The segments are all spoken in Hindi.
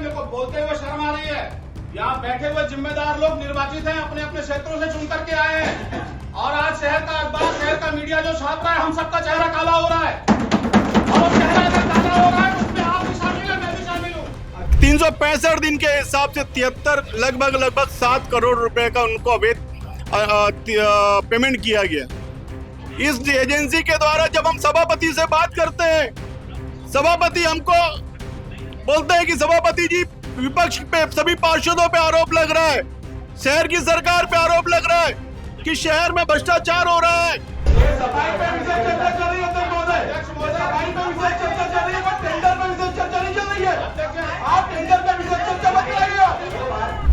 मेरे को बोलते हुए शर्म आ रही है। यहाँ बैठे हुए जिम्मेदार लोग निर्वाचित हैं, अपने अपने क्षेत्रों से चुन करके आए हैं, और आज शहर का अखबार, शहर का मीडिया जो छाप रहा है, हम सबका चेहरा काला हो रहा है, और चेहरा अगर काला हो रहा है उसमें आप भी शामिल है, मैं भी शामिल हूँ। 365 दिन के हिसाब से 73 लगभग 7 करोड़ रुपए का उनको अवैध पेमेंट किया गया। इस एजेंसी के द्वारा जब हम सभापति से बात करते हैं, सभापति हमको बोलते हैं कि सभापति जी, विपक्ष पे, सभी पार्षदों पे आरोप लग रहा है, शहर की सरकार पे आरोप लग रहा है कि शहर में भ्रष्टाचार हो रहा है। सफाई पे विशेष चर्चा चल रही है महोदय, सफाई पे विशेष चर्चा चल रही है, पर टेंडर पे विशेष चर्चा नहीं चल रही है। आप टेंडर पे विशेष चर्चा मत कराइए।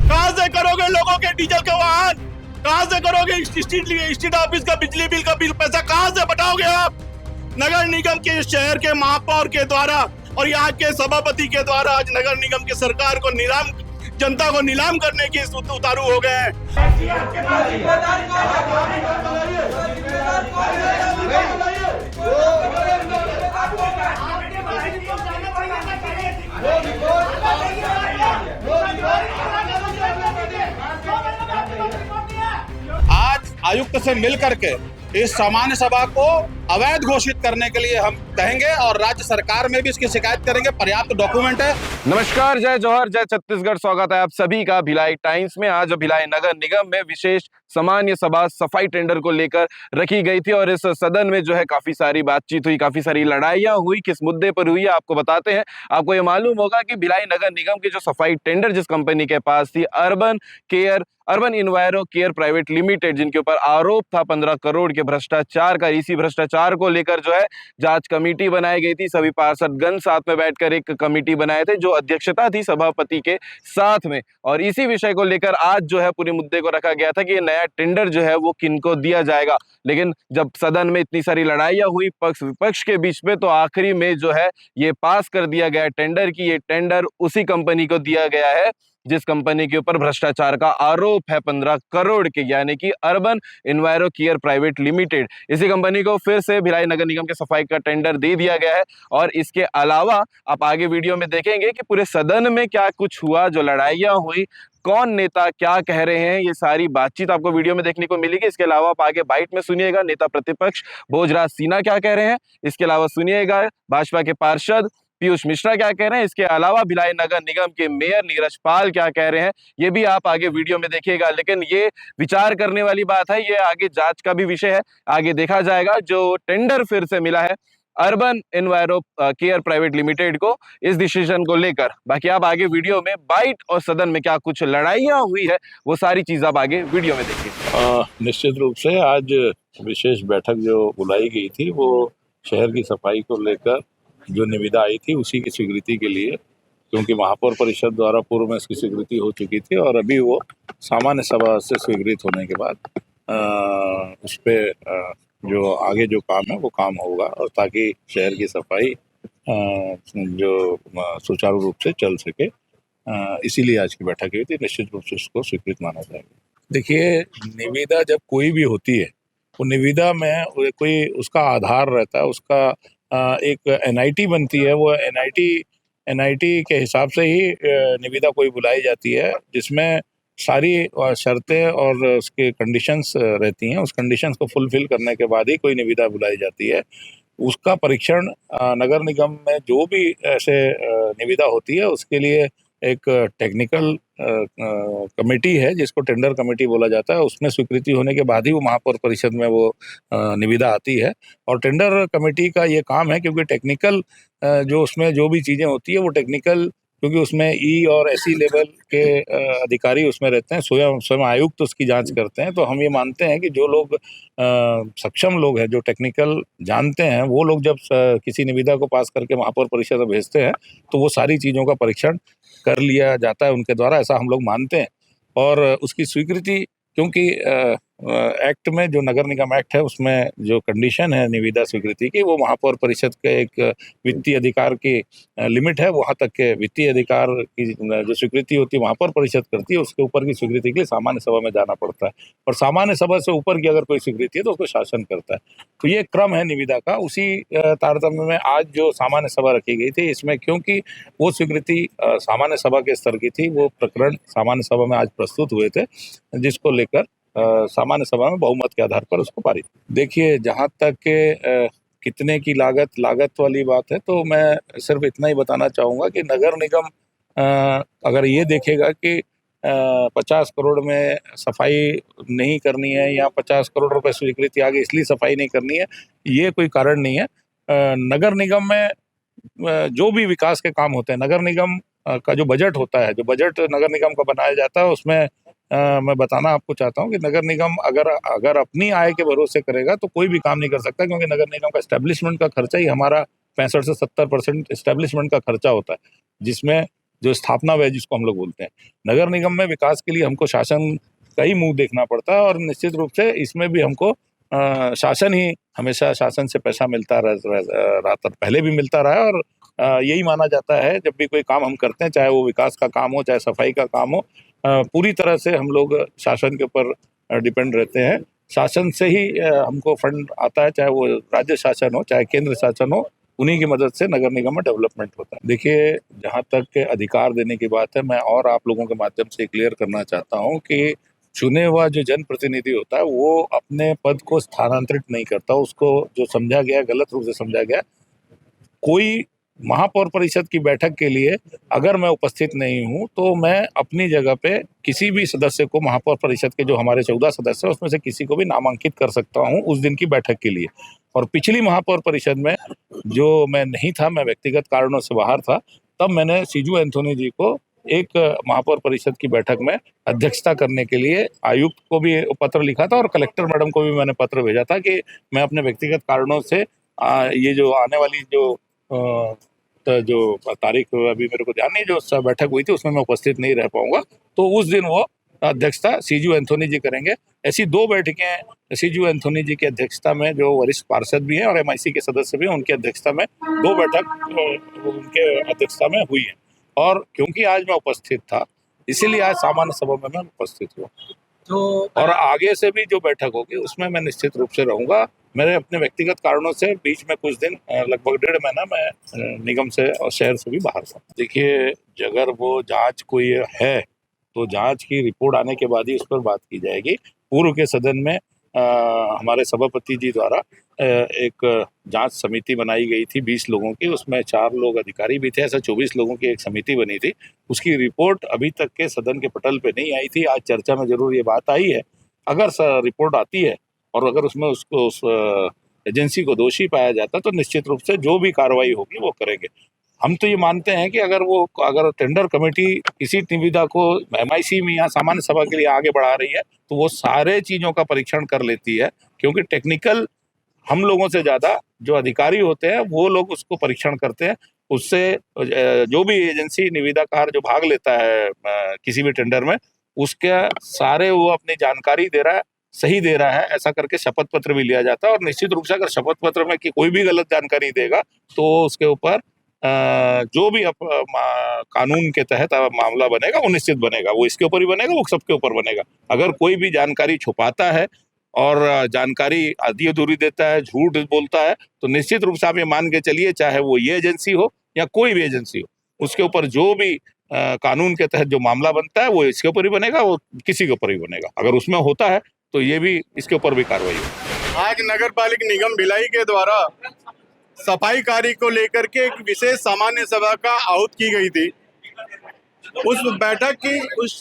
कहाँ से करोगे लोगों के डीजल का वाहन? कहाँ से करोगे स्ट्रीट ऑफिस का बिजली बिल का पैसा कहाँ से बटाओगे आप? नगर निगम के, शहर के महापौर के द्वारा और यहाँ के सभापति के द्वारा आज नगर निगम की सरकार को जनता को नीलाम करने के उतारू हो गए हैं। आज आयुक्त से मिल करके इस सामान्य सभा को अवैध घोषित करने के लिए हम कहेंगे और राज्य सरकार में भी इसकी शिकायत करेंगे। पर्याप्त डॉक्यूमेंट है। नमस्कार, जय जौहर, जय छत्तीसगढ़। स्वागत है आप सभी का भिलाई टाइम्स में। आज भिलाई नगर निगम में विशेष सामान्य सभा सफाई टेंडर को लेकर रखी गई थी और इस सदन में जो है काफी सारी बातचीत हुई, काफी सारी लड़ाइयां हुई। किस मुद्दे पर हुई आपको बताते हैं। आपको ये मालूम होगा कि भिलाई नगर निगम की जो सफाई टेंडर जिस कंपनी के पास थी, अर्बन इन्वायरो केयर प्राइवेट लिमिटेड, जिनके ऊपर आरोप था 15 करोड़ के भ्रष्टाचार का, इसी भ्रष्टाचार को लेकर जो है जांच कमेटी बनाई गई थी। सभी पार्षदगण साथ में बैठकर एक कमेटी बनाए थे जो अध्यक्षता थी सभापति के साथ में, और इसी विषय को लेकर आज जो है पूरे मुद्दे को रखा गया था कि ये नया टेंडर जो है वो किनको दिया जाएगा। लेकिन जब सदन में इतनी सारी लड़ाइयां हुई पक्ष विपक्ष के बीच में, तो आखिरी में जो है ये पास कर दिया गया टेंडर की ये टेंडर उसी कंपनी को दिया गया है जिस कंपनी के ऊपर भ्रष्टाचार का आरोप है 15 करोड़ के, यानी कि अर्बन इन्वायरो केयर प्राइवेट लिमिटेड। इसी कंपनी को फिर से भिलाई नगर निगम के सफाई का टेंडर दे दिया गया है। और इसके अलावा आप आगे वीडियो में देखेंगे कि पूरे सदन में क्या कुछ हुआ, जो लड़ाइयां हुई, कौन नेता क्या कह रहे हैं, ये सारी बातचीत आपको वीडियो में देखने को मिलेगी। इसके अलावा आप आगे बाइट में सुनिएगा नेता प्रतिपक्ष भोजराज सिन्हा क्या कह रहे हैं। इसके अलावा सुनिएगा भाजपा के पार्षद पीयूष मिश्रा क्या कह रहे हैं। इसके अलावा भिलाई नगर निगम के मेयर नीरज पाल क्या कह रहे हैं, ये भी आप आगे वीडियो में देखिएगा। लेकिन ये विचार करने वाली बात है, ये आगे जांच का भी विषय है, आगे देखा जाएगा। जो टेंडर फिर से मिला है अर्बन इन्वायरो केयर प्राइवेट लिमिटेड को, इस डिसीजन को लेकर। बाकी आप आगे वीडियो में बाइट और सदन में क्या कुछ लड़ाइयां हुई है, वो सारी चीज आप आगे वीडियो में देखिए। निश्चित रूप से आज विशेष बैठक जो बुलाई गई थी वो शहर की सफाई को लेकर जो निविदा आई थी उसी की स्वीकृति के लिए, क्योंकि महापौर परिषद द्वारा पूर्व में इसकी स्वीकृति हो चुकी थी और अभी वो सामान्य सभा से स्वीकृत होने के बाद उस पर जो आगे जो काम है वो काम होगा, और ताकि शहर की सफाई जो सुचारू रूप से चल सके, इसीलिए आज की बैठक हुई थी। निश्चित रूप से उसको स्वीकृत माना जाएगा। देखिए, निविदा जब कोई भी होती है, वो निविदा में कोई उसका आधार रहता है, उसका एक एनआईटी बनती है। वो एनआईटी के हिसाब से ही निविदा कोई बुलाई जाती है, जिसमें सारी शर्तें और उसके कंडीशंस रहती हैं। उस कंडीशंस को फुलफिल करने के बाद ही कोई निविदा बुलाई जाती है। उसका परीक्षण नगर निगम में जो भी ऐसे निविदा होती है उसके लिए एक टेक्निकल कमेटी है जिसको टेंडर कमेटी बोला जाता है। उसमें स्वीकृति होने के बाद ही वो महापौर परिषद में वो निविदा आती है। और टेंडर कमेटी का ये काम है, क्योंकि टेक्निकल जो उसमें जो भी चीज़ें होती है वो टेक्निकल, क्योंकि उसमें ई और एसई लेवल के अधिकारी उसमें रहते हैं, स्वयं आयुक्त तो उसकी जांच करते हैं। तो हम ये मानते हैं कि जो लोग सक्षम लोग हैं, जो टेक्निकल जानते हैं, वो लोग जब किसी निविदा को पास करके महापौर परिषद में भेजते हैं तो वो सारी चीज़ों का परीक्षण कर लिया जाता है उनके द्वारा, ऐसा हम लोग मानते हैं। और उसकी स्वीकृति, क्योंकि एक्ट में, जो नगर निगम एक्ट है, उसमें जो कंडीशन है निविदा स्वीकृति की, वो महापौर परिषद के एक वित्तीय अधिकार की लिमिट है, वहां तक के वित्तीय अधिकार की जो स्वीकृति होती है महापौर परिषद करती है, उसके ऊपर की स्वीकृति के लिए सामान्य सभा में जाना पड़ता है। और सामान्य सभा से ऊपर की अगर कोई स्वीकृति है तो उसको शासन करता है। तो ये क्रम है निविदा का। उसी तारतम्य में आज जो सामान्य सभा रखी गई थी, इसमें क्योंकि वो स्वीकृति सामान्य सभा के स्तर की थी, वो प्रकरण सामान्य सभा में आज प्रस्तुत हुए थे, जिसको लेकर सामान्य सभा में बहुमत के आधार पर उसको पारित। देखिए, जहाँ तक के कितने की लागत वाली बात है, तो मैं सिर्फ इतना ही बताना चाहूँगा कि नगर निगम अगर ये देखेगा कि 50 करोड़ में सफाई नहीं करनी है या 50 करोड़ रुपए स्वीकृति आ गई इसलिए सफाई नहीं करनी है, ये कोई कारण नहीं है। नगर निगम में जो भी विकास के काम होते हैं, नगर निगम का जो बजट होता है, जो बजट नगर निगम का बनाया जाता है, उसमें मैं बताना आपको चाहता हूँ कि नगर निगम अगर अपनी आय के भरोसे करेगा तो कोई भी काम नहीं कर सकता, क्योंकि नगर निगम का एस्टेब्लिशमेंट का खर्चा ही हमारा 65 से 70% एस्टेब्लिशमेंट का खर्चा होता है, जिसमें जो स्थापना व्यय जिसको हम लोग बोलते हैं। नगर निगम में विकास के लिए हमको शासन का ही मुंह देखना पड़ता है, और निश्चित रूप से इसमें भी हमको शासन ही हमेशा शासन से पैसा मिलता रहा, पहले भी मिलता रहा है। और यही माना जाता है जब भी कोई काम हम करते हैं, चाहे वो विकास का काम हो चाहे सफाई का काम हो, पूरी तरह से हम लोग शासन के ऊपर डिपेंड रहते हैं। शासन से ही हमको फंड आता है, चाहे वो राज्य शासन हो चाहे केंद्र शासन हो, उन्हीं की मदद से नगर निगम में डेवलपमेंट होता है। देखिए, जहाँ तक के अधिकार देने की बात है, मैं और आप लोगों के माध्यम से क्लियर करना चाहता हूँ कि चुने हुआ जो जनप्रतिनिधि होता है वो अपने पद को स्थानांतरित नहीं करता। उसको जो समझा गया, गलत रूप से समझा गया। कोई महापौर परिषद की बैठक के लिए अगर मैं उपस्थित नहीं हूं तो मैं अपनी जगह पे किसी भी सदस्य को, महापौर परिषद के जो हमारे 14 सदस्य हैं उसमें से किसी को भी नामांकित कर सकता हूं उस दिन की बैठक के लिए। और पिछली महापौर परिषद में जो मैं नहीं था, मैं व्यक्तिगत कारणों से बाहर था, तब मैंने सीजू एंथोनी जी को एक महापौर परिषद की बैठक में अध्यक्षता करने के लिए आयुक्त को भी पत्र लिखा था और कलेक्टर मैडम को भी मैंने पत्र भेजा था कि मैं अपने व्यक्तिगत कारणों से ये जो आने वाली जो तारीख अभी मेरे को ध्यान नहीं, जो बैठक हुई थी उसमें मैं उपस्थित नहीं रह पाऊंगा, तो उस दिन वो अध्यक्षता सीजू एंथोनी जी करेंगे। ऐसी 2 बैठकें सीजू एंथोनी जी की अध्यक्षता में, जो वरिष्ठ पार्षद भी हैं और MIC के सदस्य भी हैं, उनकी अध्यक्षता में 2 बैठक उनके अध्यक्षता में हुई है। और क्योंकि आज मैं उपस्थित था, इसीलिए आज सामान्य सभा में मैं उपस्थित हुआ। तो और आगे से भी जो बैठक होगी उसमें मैं निश्चित रूप से रहूंगा। मेरे अपने व्यक्तिगत कारणों से बीच में कुछ दिन, लगभग 1.5 महीना मैं निगम से और शहर से भी बाहर था। देखिए, अगर वो जांच कोई है तो जांच की रिपोर्ट आने के बाद ही उस पर बात की जाएगी। पूर्व के सदन में हमारे सभापति जी द्वारा एक जांच समिति बनाई गई थी 20 लोगों की, उसमें 4 लोग अधिकारी भी थे, ऐसा 24 लोगों की एक समिति बनी थी। उसकी रिपोर्ट अभी तक के सदन के पटल पे नहीं आई थी। आज चर्चा में जरूर ये बात आई है। अगर रिपोर्ट आती है और अगर उसमें उसको उस एजेंसी को दोषी पाया जाता तो निश्चित रूप से जो भी कार्रवाई होगी वो करेंगे। हम तो ये मानते हैं कि अगर टेंडर कमेटी किसी निविदा को MIC में या सामान्य सभा के लिए आगे बढ़ा रही है तो वो सारे चीजों का परीक्षण कर लेती है, क्योंकि टेक्निकल हम लोगों से ज्यादा जो अधिकारी होते हैं वो लोग उसको परीक्षण करते हैं। उससे जो भी एजेंसी निविदाकार जो भाग लेता है किसी भी टेंडर में, उसके सारे वो अपनी जानकारी दे रहा है, सही दे रहा है, ऐसा करके शपथ पत्र भी लिया जाता है। और निश्चित रूप से अगर शपथ पत्र में कोई भी गलत जानकारी देगा तो उसके ऊपर जो भी कानून के तहत मामला बनेगा वो निश्चित बनेगा, वो इसके ऊपर ही बनेगा, वो सबके ऊपर बनेगा। अगर कोई भी जानकारी छुपाता है और जानकारी आधी अधूरी देता है, झूठ बोलता है, तो निश्चित रूप से आप ये मान के चलिए, चाहे वो ये एजेंसी हो या कोई भी एजेंसी हो, उसके ऊपर जो भी कानून के तहत जो मामला बनता है वो इसके ऊपर ही बनेगा, वो किसी के ऊपर ही बनेगा। अगर उसमें होता है तो ये भी इसके ऊपर भी कार्रवाई होगी। आज नगर पालिका निगम भिलाई के द्वारा सफाई कार्य को लेकर के एक विशेष सामान्य सभा का आहूत की गई थी। उस बैठक की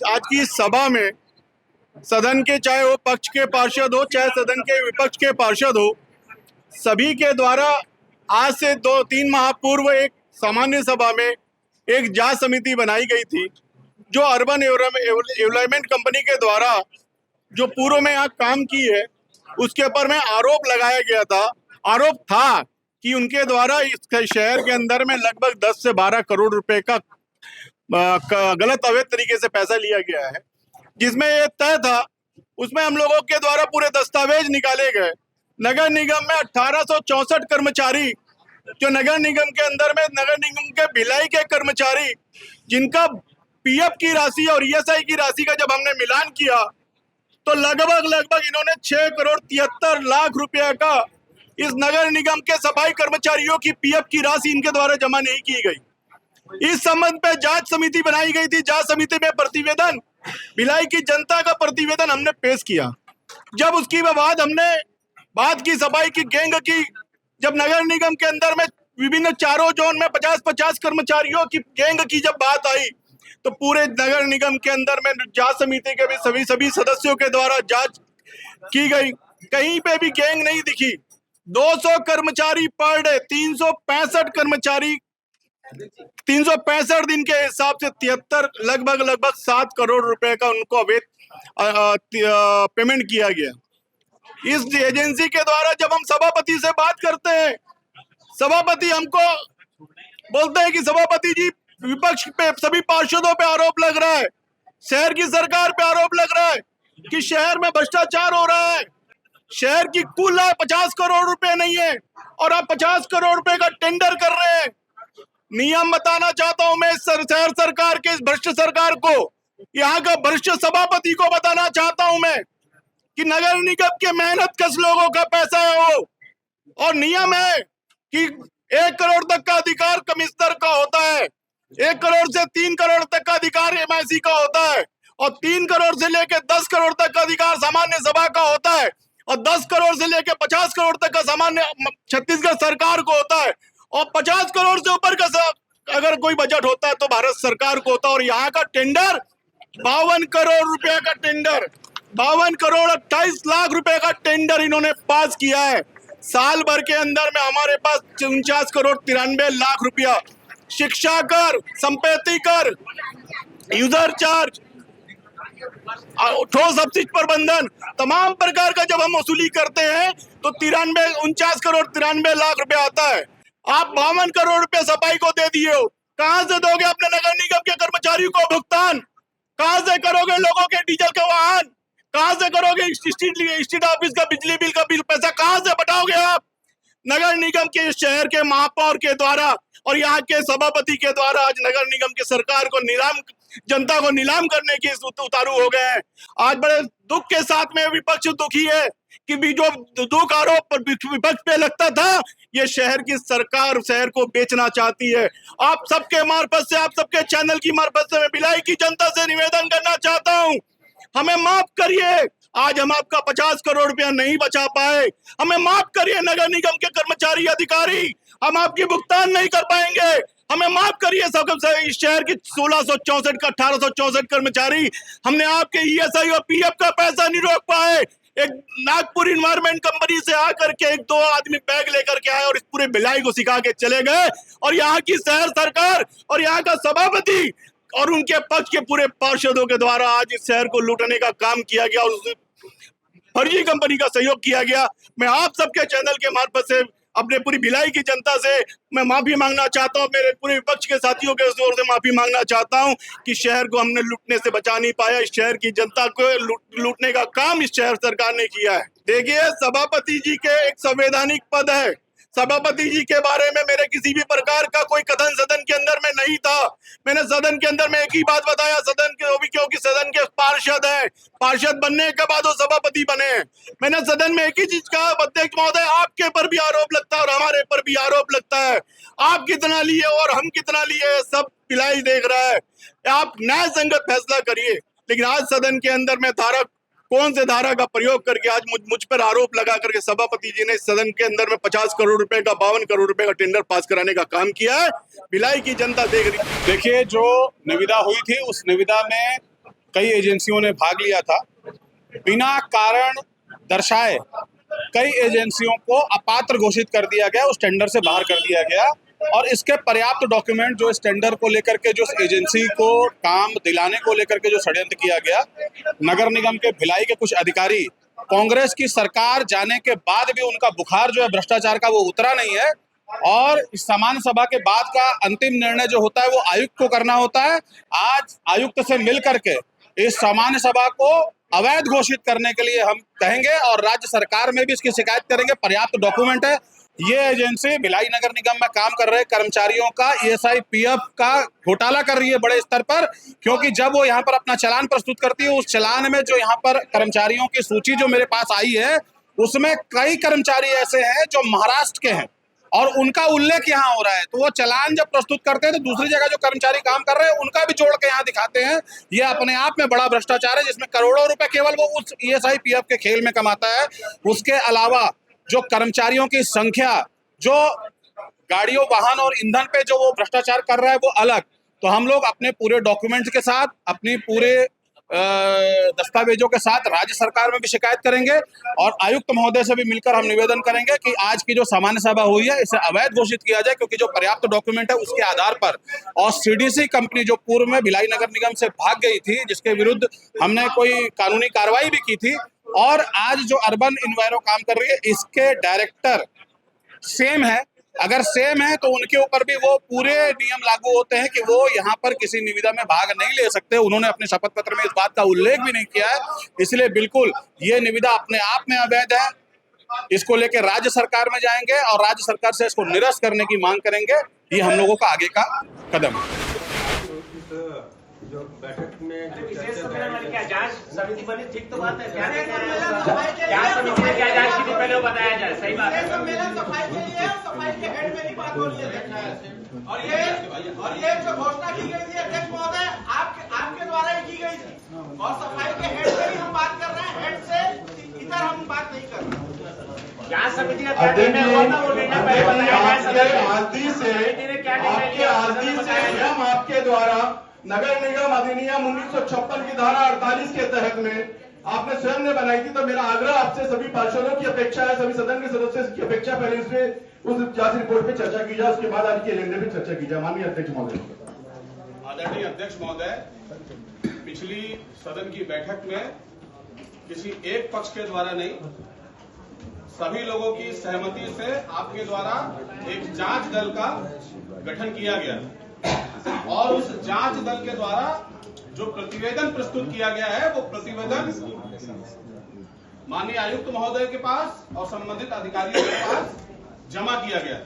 आज की सभा में सदन के, चाहे वो पक्ष के पार्षद हो चाहे सदन के विपक्ष के पार्षद हो, सभी के द्वारा आज से 2-3 माह पूर्व एक सामान्य सभा में एक जांच समिति बनाई गई थी, जो अर्बन डेवलपमेंट कंपनी के द्वारा जो पूर्व में यहाँ काम की है उसके ऊपर में आरोप लगाया गया था। आरोप था कि उनके द्वारा इस शहर के अंदर में लगभग 10 से 12 करोड़ रुपए का गलत अवैध तरीके से पैसा लिया गया है, जिसमें ये तय था उसमें हम लोगों के द्वारा पूरे दस्तावेज निकाले गए। नगर निगम में 1864 कर्मचारी जो नगर निगम के अंदर में नगर निगम के भिलाई के कर्मचारी जिनका पीएफ की राशि और ईएसआई की राशि का जब हमने मिलान किया तो लगभग इन्होंने 6 करोड़ 73 लाख रुपए का इस नगर निगम के सफाई कर्मचारियों की पीएफ की राशि इनके द्वारा जमा नहीं की गई। इस संबंध में जांच समिति बनाई गई थी। जांच समिति में प्रतिवेदन भिलाई की जनता का प्रतिवेदन हमने पेश किया। जब उसकी बाद हमने बात की सफाई की गैंग की, जब नगर निगम के अंदर में विभिन्न चारों जोन में 50-50 कर्मचारियों की गैंग की जब बात आई तो पूरे नगर निगम के अंदर में जांच समिति के भी सभी सदस्यों के द्वारा जांच की गई। कहीं पे भी गैंग नहीं दिखी। 200 कर्मचारी पर डे, 365 कर्मचारी 365 दिन के हिसाब से 73 लगभग 7 करोड़ रुपए का उनको अवैध पेमेंट किया गया। इस एजेंसी के द्वारा जब हम सभापति से बात करते हैं, सभापति हमको बोलते हैं कि सभापति जी विपक्ष पे सभी पार्षदों पे आरोप लग रहा है, शहर की सरकार पे आरोप लग रहा है कि शहर में भ्रष्टाचार हो रहा है। शहर की कुल आय 50 करोड़ रुपए नहीं है और आप 50 करोड़ रुपए का टेंडर कर रहे हैं। नियम बताना चाहता हूं मैं शहर सरकार के, इस भ्रष्ट सरकार को, यहाँ का भ्रष्ट सभापति को बताना चाहता हूं मैं कि नगर निगम के मेहनत कश लोगों का पैसा है वो, और नियम है कि 1 करोड़ तक का अधिकार कमिश्नर का होता है, 1 करोड़ से 3 करोड़ तक का अधिकार एमआईसी का होता है, और 3 करोड़ से लेकर 10 करोड़ तक का अधिकार सामान्य सभा का होता है, और 10 करोड़ से लेकर 50 करोड़ तक का सामान्य छत्तीसगढ़ सरकार को होता है, और 50 करोड़ से ऊपर का अगर कोई बजट होता है तो भारत सरकार को होता है। और यहाँ का टेंडर 52 करोड़ रुपए का टेंडर, 52 करोड़ 28 लाख रुपए का टेंडर इन्होंने पास किया है। साल भर के अंदर में हमारे पास 49 करोड़ 93 लाख रुपया शिक्षा कर, संपत्ति कर, यूजर चार्ज, ठोस अपशिष्ट प्रबंधन, तमाम प्रकार का जब हम वसूली करते हैं तो 49 करोड़ 93 लाख रुपया आता है। आप 52 करोड़ रुपया सफाई को दे दिए हो, कहां से दोगे अपने नगर निगम के कर्मचारियों को भुगतान? कहां से करोगे लोगों के डीजल के वाहन? कहां से करोगे स्ट्रीट ऑफिस का बिजली बिल का बिल पैसा कहां से बटाओगे आप? नगर निगम के शहर के महापौर के द्वारा और यहाँ के सभापति के द्वारा आज नगर निगम की सरकार को जनता को नीलाम करने के उतारू हो गए हैं। आज बड़े दुख के साथ में विपक्ष दुखी है कि भी जो दुख आरोप विपक्ष पे लगता था, ये शहर की सरकार शहर को बेचना चाहती है। आप सबके मार्फत से, आप सबके चैनल की मार्फत से मैं भिलाई की जनता से निवेदन करना चाहता हूँ, हमें माफ करिए। आज हम आपका 50 करोड़ रुपया नहीं बचा पाए, हमें माफ करिए। नगर निगम के कर्मचारी अधिकारी, हम आपकी भुगतान नहीं कर पाएंगे, हमें माफ करिए। इस शहर की 1664 का 1864 कर्मचारी, हमने आपके ईएसआई और पीएफ का पैसा नहीं रोक पाए। एक नागपुर इन्वायरमेंट कंपनी से आकर के 1-2 आदमी बैग लेकर के आए और इस पूरे भिलाई को सिखा के चले गए, और यहाँ की शहर सरकार और यहाँ का सभापति और उनके पक्ष के पूरे पार्षदों के द्वारा आज इस शहर को लूटने का काम किया गया और उस फर्जी कंपनी का सहयोग किया गया। मैं आप सबके चैनल के मार्फत से अपने पूरी भिलाई की जनता से मैं माफी मांगना चाहता हूं, मेरे पूरे विपक्ष के साथियों के ओर से माफी मांगना चाहता हूं कि शहर को हमने लूटने से बचा नहीं पाया। इस शहर की जनता को लूटने का काम इस शहर सरकार ने किया है। देखिए, सभापति जी के एक संवैधानिक पद है, सभापति जी के बारे में मेरे किसी भी प्रकार का कोई कथन सदन के अंदर में नहीं था। मैंने सदन के अंदर में एक ही बात बताया, सदन के, वो भी क्योंकि सदन के पार्षद है, पार्षद बनने के बाद वो सभापति बने हैं। मैंने सदन में एक ही चीज कहा, अध्यक्ष महोदय आपके पर भी आरोप लगता है और हमारे पर भी आरोप लगता है, आप कितना लिए और हम कितना लिए सब भिलाई देख रहा है, आप न्याय संगत फैसला करिए। लेकिन आज सदन के अंदर में कौन से धारा का प्रयोग करके आज मुझ पर आरोप लगा करके सभापति जी ने सदन के अंदर में 50 करोड़ रुपए का 52 करोड़ रुपए का टेंडर पास कराने का काम किया है। भिलाई की जनता देख रही। देखिए, जो निविदा हुई थी उस निविदा में कई एजेंसियों ने भाग लिया था। बिना कारण दर्शाए कई एजेंसियों को अपात्र घोषित कर दिया गया, उस टेंडर से बाहर कर दिया गया, और इसके पर्याप्त डॉक्यूमेंट जो इस टेंडर को लेकर के, जो एजेंसी को काम दिलाने को लेकर के जो षड्यंत्र किया गया, नगर निगम के भिलाई के कुछ अधिकारी, कांग्रेस की सरकार जाने के बाद भी उनका बुखार जो है भ्रष्टाचार का वो उतरा नहीं है, और सामान्य सभा के बाद का अंतिम निर्णय जो होता है वो आयुक्त को करना होता है। आज आयुक्त से मिल करके इस सामान्य सभा को अवैध घोषित करने के लिए हम कहेंगे और राज्य सरकार में भी इसकी शिकायत करेंगे। पर्याप्त डॉक्यूमेंट है। ये एजेंसी भिलाई नगर निगम में काम कर रहे कर्मचारियों का ईएसआई पीएफ का घोटाला कर रही है बड़े स्तर पर, क्योंकि जब वो यहाँ पर अपना चालान प्रस्तुत करती है, उस चालान में जो यहाँ पर कर्मचारियों की सूची जो मेरे पास आई है, उसमें कई कर्मचारी ऐसे हैं जो महाराष्ट्र के हैं और उनका उल्लेख यहाँ हो रहा है। तो वो चालान जब प्रस्तुत करते हैं तो दूसरी जगह जो कर्मचारी काम कर रहे हैं उनका भी जोड़ के यहाँ दिखाते हैं। ये अपने आप में बड़ा भ्रष्टाचार है, जिसमें करोड़ों रुपए केवल वो उस ईएसआई पीएफ के खेल में कमाता है। उसके अलावा जो कर्मचारियों की संख्या, जो गाड़ियों, वाहन और ईंधन पे जो वो भ्रष्टाचार कर रहा है, वो अलग। तो हम लोग अपने पूरे डॉक्यूमेंट्स के साथ, अपनी पूरे दस्तावेजों के साथ राज्य सरकार में भी शिकायत करेंगे और आयुक्त महोदय से भी मिलकर हम निवेदन करेंगे कि आज की जो सामान्य सभा हुई है इसे अवैध घोषित किया जाए, क्योंकि जो पर्याप्त डॉक्यूमेंट है उसके आधार पर, और सीडीसी कंपनी जो पूर्व में भिलाई नगर निगम से भाग गई थी, जिसके विरुद्ध हमने कोई कानूनी कार्रवाई भी की थी, और आज जो अर्बन इन्वायरो काम कर रही है, इसके डायरेक्टर सेम है। अगर सेम है तो उनके ऊपर भी वो पूरे नियम लागू होते हैं कि वो यहाँ पर किसी निविदा में भाग नहीं ले सकते। उन्होंने अपने शपथ पत्र में इस बात का उल्लेख भी नहीं किया है। इसलिए बिल्कुल ये निविदा अपने आप में अवैध है। इसको लेकर राज्य सरकार में जाएंगे और राज्य सरकार से इसको निरस्त करने की मांग करेंगे। ये हम लोगों का आगे का कदम है। जो बैठक में जो विशेष सम्मेलन वाली क्या जांच समिति बनी, ठीक तो बात है। जांच समिति में क्या जांच की थी पहले वो बताया जाए। सही बात है। सम्मेलन सफाई के लिए और सफाई के हेड में ही बात हो रही है। और ये जो घोषणा की गई थी अध्यक्ष महोदय, आपके द्वारा ही की गई थी, और सफाई के हेड में ही हम बात कर रहे हैं। हेड से इधर हम बात नहीं कर रहे। जांच समिति का क्या निर्णय हुआ था, वो निर्णय पहले बताया जाए। आपके द्वारा नगर निगम अधिनियम 1956 की धारा 48 के तहत में आपने स्वयं ने बनाई थी। तो मेरा आग्रह आपसे, सभी पार्षदों की अपेक्षा है, सभी सदन के सदस्यों की अपेक्षा, पहले इसमें उस जांच रिपोर्ट पे चर्चा की जाए, उसके बाद आज के एजेंडे पे चर्चा की जाए। माननीय अध्यक्ष महोदय। आदरणीय अध्यक्ष महोदय, पिछली सदन की बैठक में किसी एक पक्ष के द्वारा नहीं, सभी लोगों की सहमति से आपके द्वारा एक जांच दल का गठन किया गया और उस जांच दल के द्वारा जो प्रतिवेदन प्रस्तुत किया गया है, वो प्रतिवेदन माननीय आयुक्त महोदय के पास और संबंधित अधिकारियों के पास जमा किया गया।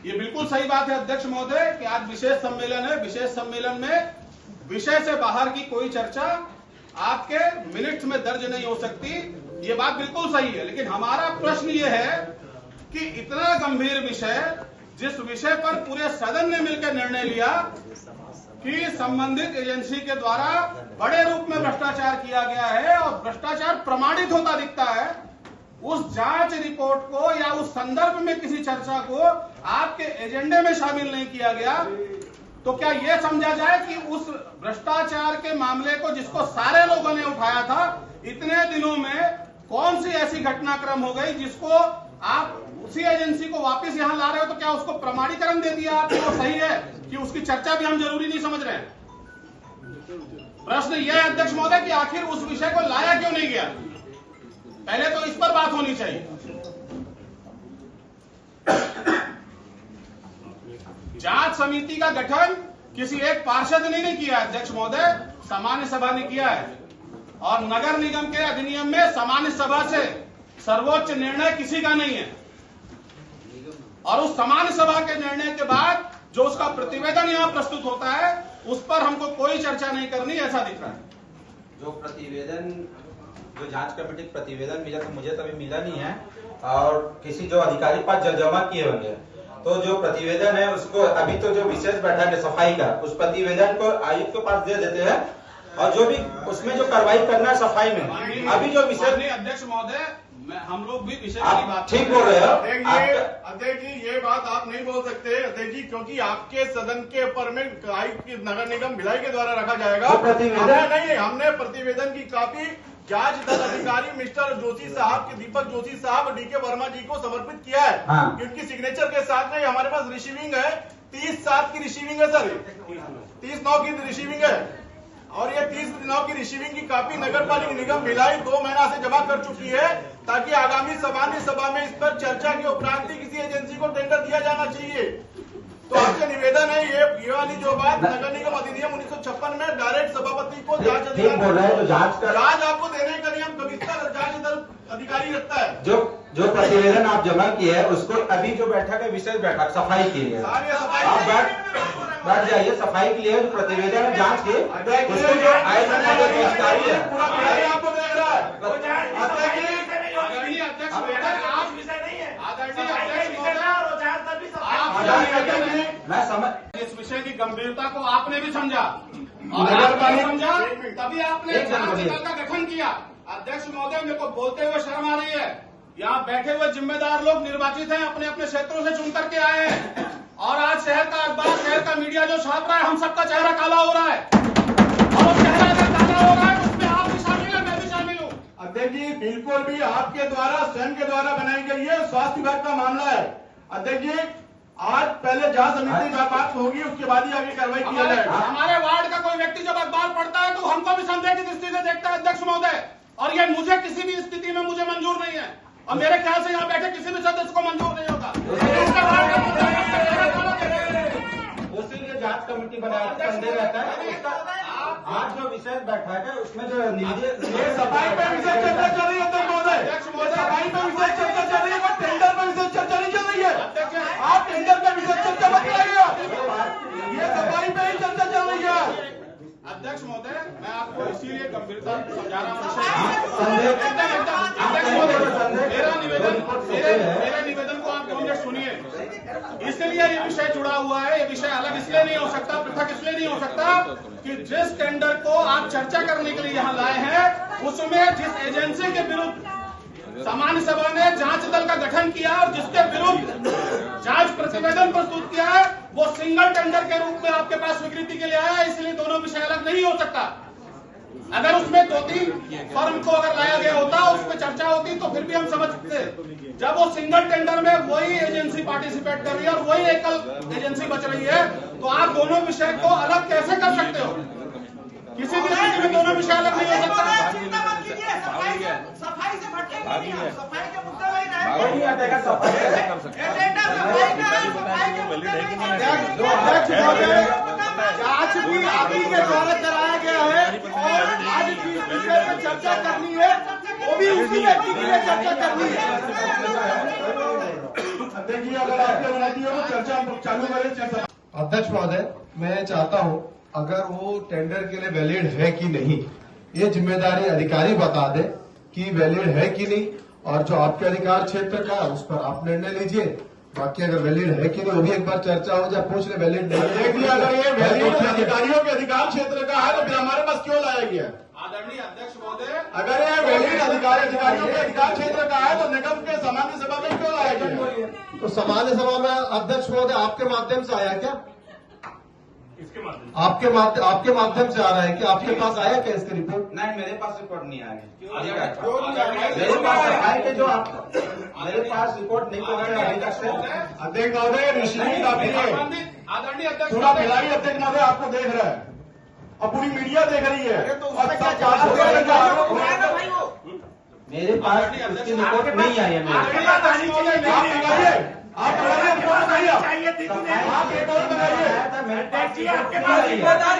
ये बिल्कुल सही बात है अध्यक्ष महोदय कि आज विशेष सम्मेलन है। विशेष सम्मेलन में विषय से बाहर की कोई चर्चा आपके मिनट्स में दर्ज नहीं हो सकती। ये बात बिल्कुल सही है, लेकिन हमारा प्रश्न ये है कि इतना गंभीर विषय, जिस विषय पर पूरे सदन ने मिलकर निर्णय लिया कि संबंधित एजेंसी के द्वारा बड़े रूप में भ्रष्टाचार किया गया है और भ्रष्टाचार प्रमाणित होता दिखता है, उस जांच रिपोर्ट को या उस संदर्भ में किसी चर्चा को आपके एजेंडे में शामिल नहीं किया गया, तो क्या यह समझा जाए कि उस भ्रष्टाचार के मामले को, जिसको सारे लोगों ने उठाया था, इतने दिनों में कौन सी ऐसी घटनाक्रम हो गई जिसको आप उसी एजेंसी को वापस यहां ला रहे हो? तो क्या उसको प्रमाणीकरण दे दिया आपको? वो सही है कि उसकी चर्चा भी हम जरूरी नहीं समझ रहे हैं? प्रश्न यह है अध्यक्ष महोदय कि आखिर उस विषय को लाया क्यों नहीं गया? पहले तो इस पर बात होनी चाहिए। जांच समिति का गठन किसी एक पार्षद ने नहीं किया अध्यक्ष महोदय, सामान्य सभा ने किया है। और नगर निगम के अधिनियम में सामान्य सभा से सर्वोच्च निर्णय किसी का नहीं है। और उस सामान्य सभा के निर्णय के बाद जो उसका प्रतिवेदन यहाँ प्रस्तुत होता है, उस पर हमको कोई चर्चा नहीं करनी, ऐसा दिख रहा है। जो प्रतिवेदन, जो जांच कमेटी प्रतिवेदन मिला तो मुझे तो अभी मिला नहीं है, और किसी जो अधिकारी पास जमा किए होंगे, तो जो प्रतिवेदन है उसको अभी तो जो विशेष बैठक है सफाई का, उस प्रतिवेदन को आयुक्त के पास दे देते हैं, और जो भी उसमें जो कार्रवाई करना है सफाई में, अभी जो विषय अध्यक्ष महोदय, हम लोग भी विषय आप की बात ठीक बोल रहे हो। अध्यक्ष जी, ये बात आप नहीं बोल सकते अध्यक्ष जी, क्योंकि आपके सदन के ऊपर में आयुक्त नगर निगम भिलाई के द्वारा रखा जाएगा। हमने प्रतिवेदन की कॉपी जांच दल अधिकारी मिस्टर जोशी साहब के, दीपक जोशी साहब, डीके वर्मा जी को समर्पित किया है। हाँ। उनकी सिग्नेचर के साथ में हमारे पास रिसीविंग है, 30/7 की रिसीविंग है सर, 30/9 की रिसीविंग है। और ये 30/9 की रिसीविंग की कॉपी नगर पालिका निगम भिलाई 2 महीना से जमा कर चुकी है, ताकि आगामी सामान्य सभा में इस पर चर्चा के उपरांत ही किसी एजेंसी को टेंडर दिया जाना चाहिए। तो आपसे निवेदन है ये वाली जो बात नगर निगम अधिनियम 1956 में डायरेक्ट सभापति को जांच ठीक बोल रहे हैं, तो जांच कर जांच आपको देने का नियम कमिश्नर जांच दल अधिकारी रखता है। जो प्रतिवेदन आप जमा किए हैं उसको अभी जो बैठक है विशेष बैठक सफाई के लिए आप बैठ जाइए। सफाई के लिए जो प्रतिवेदन है जांच के उसको जो आयोजन अधिकारी है आपको देख रहा है मैं समझ इस विषय की गंभीरता को आपने भी समझा और आपने समझा तभी आपने जांच दल का गठन किया। अध्यक्ष महोदय, मेरे को बोलते हुए शर्म आ रही है। यहाँ बैठे हुए जिम्मेदार लोग निर्वाचित हैं, अपने अपने क्षेत्रों से चुन करके आए हैं और आज शहर का अखबार, शहर का मीडिया जो छाप रहा है, हम सबका चेहरा काला हो रहा है और चेहरा अगर काला हो रहा है तो उसमें आप भी शामिल है, मैं भी शामिल हूँ। अध्यक्ष जी, बिल्कुल भी आपके द्वारा स्वयं के द्वारा बनाई गई है, स्वास्थ्य विभाग का मामला है। अध्यक्ष जी, आज पहले जांच समिति की बात होगी, उसके बाद ही आगे कार्रवाई किया जाएगा। हमारे वार्ड का कोई व्यक्ति जब अखबार पढ़ता है तो हमको भी संदेह की दृष्टि से देखता है अध्यक्ष महोदय, और ये मुझे किसी भी स्थिति में मुझे मंजूर नहीं है और मेरे ख्याल से यहाँ बैठे किसी भी सदस्य को मंजूर नहीं होगा। उसीलिए जांच कमेटी बनाया संदेह रहता है। आज जो विशेष बैठक है उसमें जो सफाई पे विशेष चर्चा चल रही है अध्यक्ष महोदय, सफाई पे विशेष चर्चा चल रही है, पर टेंडर पे विशेष चर्चा नहीं चल रही है। आप टेंडर पे विशेष चर्चा मत कराइएगा, ये सफाई पे ही चर्चा चल रही है। अध्यक्ष महोदय, मैं आपको इसीलिए गंभीरता से समझा रहा हूँ। मेरा निवेदन को आप 2 मिनट सुनिए। इसलिए ये विषय जुड़ा हुआ है, ये विषय अलग इसलिए नहीं हो सकता, पृथक इसलिए नहीं हो सकता कि जिस टेंडर को आप चर्चा करने के लिए यहाँ लाए हैं उसमें जिस एजेंसी के विरुद्ध सामान्य सभा ने जांच दल का गठन किया और जिसके विरुद्ध जांच प्रतिवेदन प्रस्तुत किया है वो सिंगल टेंडर के रूप में आपके पास स्वीकृति के लिए आया है, इसलिए दोनों विषय अलग नहीं हो सकता। अगर उसमें 2-3 फर्म को अगर लाया गया होता, उस पर चर्चा होती तो फिर भी हम समझ सकते। जब वो सिंगल टेंडर में वही एजेंसी पार्टिसिपेट कर रही है और वही एकल एजेंसी बच रही है, तो आप दोनों विषय को अलग कैसे कर सकते हो? किसी भी स्थिति में दोनों विषय अलग नहीं हो सकता। सफाई से भटकेंगे, सफाई के मुद्दे में जांच भी आप ही के द्वारा कराया गया है और आज जिस विषय पर चर्चा करनी है वो भी उसी व्यक्ति के लिए चर्चा करनी है। देखिए, अगर आपकी अनुमति हो तो चर्चा चालू करें। अध्यक्ष महोदय, मैं चाहता हूं अगर वो टेंडर के लिए वैलिड है कि नहीं, ये जिम्मेदारी अधिकारी बता दे कि वैलिड है कि नहीं, और जो आपके अधिकार क्षेत्र का है उस पर आप निर्णय लीजिए। बाकी अगर वैलिड है कि नहीं वो भी एक बार चर्चा हो जाए, पूछ ले वैलिड नहीं है। देखिए, अगर ये वैलिड अधिकारियों के अधिकार क्षेत्र का है तो फिर हमारे पास क्यों लाया गया? आदरणीय अध्यक्ष महोदय, अगर ये वैलिड अधिकारियों के अधिकार क्षेत्र का है तो निगम के सामान्य सभा में क्यों लाया गया? तो सामान्य सभा में अध्यक्ष महोदय आपके माध्यम से आया क्या? आपके माध्यम से आ रहा है कि आपके पास आया क्या इसकी रिपोर्ट? नहीं, मेरे पास रिपोर्ट नहीं आया। मेरे पास सफाई के जो मेरे पास रिपोर्ट नहीं पहुंचा अभी तक से। अध्यक्ष महोदय, निश्चित काफी है, आदरणीय अध्यक्ष पूरा भिलाई अध्यक्ष महोदय आपको देख रहा है और पूरी मीडिया देख रही है। मेरे पास उसकी रिपोर्ट नहीं आई है। आप रिपोर्ट बनाइए, आप रिपोर्ट बनाइए, आपके पास जिम्मेदार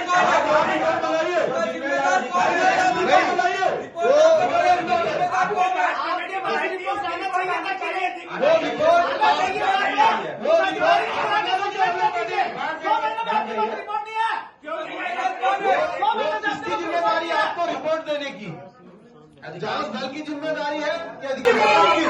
किसकी जिम्मेदारी है आपको रिपोर्ट देने की? जांच दल की जिम्मेदारी है कि अधिकारी की?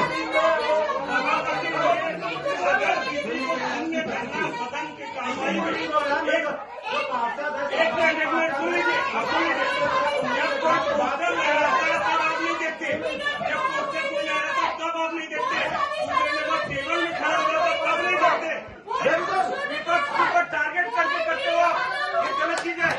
टारगेट करके करते हो आप, ये गलत चीज है।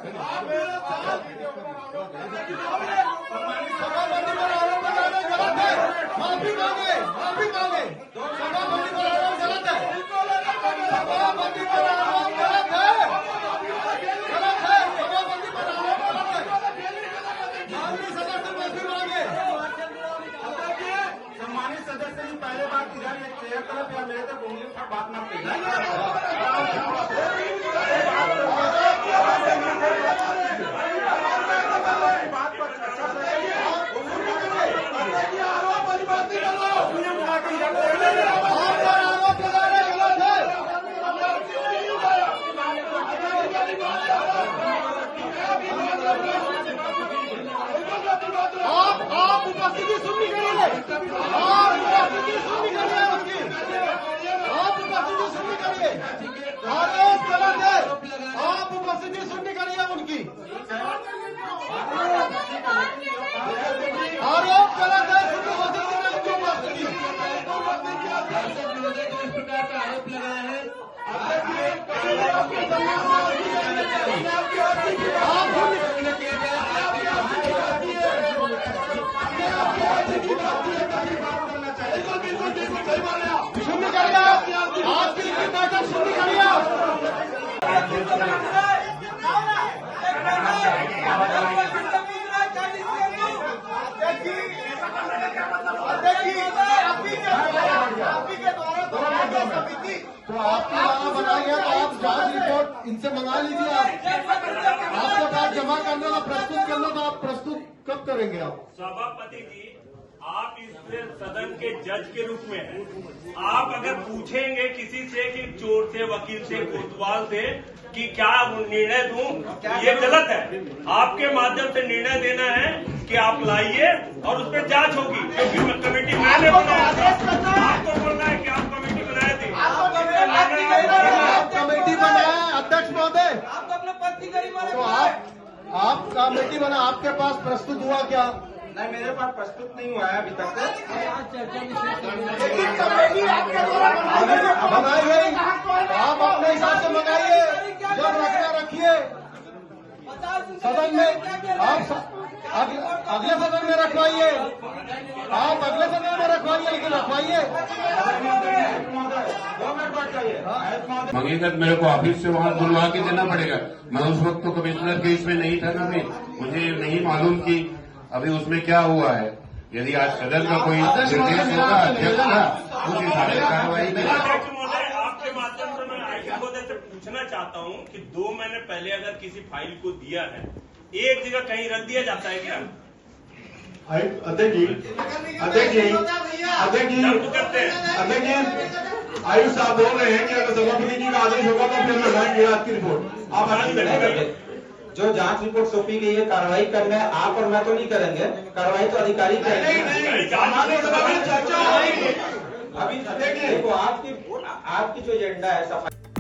सभापति पर आरोप लगाना गलत है। माफी मांगे, माफी मांगे। सभापति पर आरोप गलत है। सभापति पर आरोप गलत है, गलत है। सभापति पर आरोप गलत है। माननीय सदस्य माफी मांगे। सम्मानित सदस्य जी, पहले बात इधर एक तरफ या मेरे तक उंगली उठा बात मत कीजिए। आप उपस्थिति सुननी करिए, आप उपस्थिति सुननी करिए उसकी, आप उपस्थिति सुननी करिए। आरोप गलत है, आप उपस्थिति सुननी करिए उनकी। आरोप गलत है, सुननी हो सकती है उनकी उपस्थिति। आरोप लगा है, सुननी करिए, आपकी बैठक सुननी करिए। तो आपकी यहाँ बनाई है, तो आप जांच रिपोर्ट इनसे मंगा लीजिए। आपके पास जमा करने का प्रस्तुत करना, तो आप प्रस्तुत कब करेंगे आप? सभापति जी, आप इस सदन के जज के रूप में हैं। आप अगर पूछेंगे किसी से कि चोर से, वकील से, कोतवाल से कि क्या निर्णय दूं, ये गलत है। आपके माध्यम से निर्णय देना है कि आप लाइए और उस पर जांच होगी, क्योंकि कमेटी मैंने बनाया था। आपको बोलना है कि आप कमेटी बनाए थे। आप कमेटी बनाए अध्यक्ष महोदय, तो आप कमेटी बना, आपके पास प्रस्तुत हुआ क्या? नहीं, मेरे पास प्रस्तुत नहीं हुआ है अभी तक। बनाई गई, आप अपने हिसाब से मंगाइए, जब रखना रखिए सदन में। आप अगले सदन में रखवाइए, आप अगले सदन में रखवाइए, लेकिन रखवाइए। मंगेगा तो मेरे को ऑफिस से वहाँ बुलवा के देना पड़ेगा। मैं उस वक्त तो कमिश्नर के इसमें नहीं था ना, भाई मुझे नहीं मालूम कि अभी उसमें क्या हुआ है। यदि आज सदन का कोई निर्देश होगा अध्यक्ष का, उस हिसाब से कार्रवाई करें। आपके माध्यम से मैं आयुक्त महोदय से पूछना चाहता हूं कि 2 महीने पहले अगर किसी फाइल को दिया है, एक जगह कहीं रख दिया जाता है क्या? अध्यक्ष जी, आयुष साहब बोल रहे हैं कि अगर सभापति जी का आदेश होगा तो फिर लगाएंगे आपकी रिपोर्ट। आप जो जांच रिपोर्ट सौंपी गई है, कार्रवाई करना है। आप और मैं तो नहीं करेंगे, कार्रवाई तो अधिकारी करेंगे। अभी देखो, आपकी जो एजेंडा है सफाई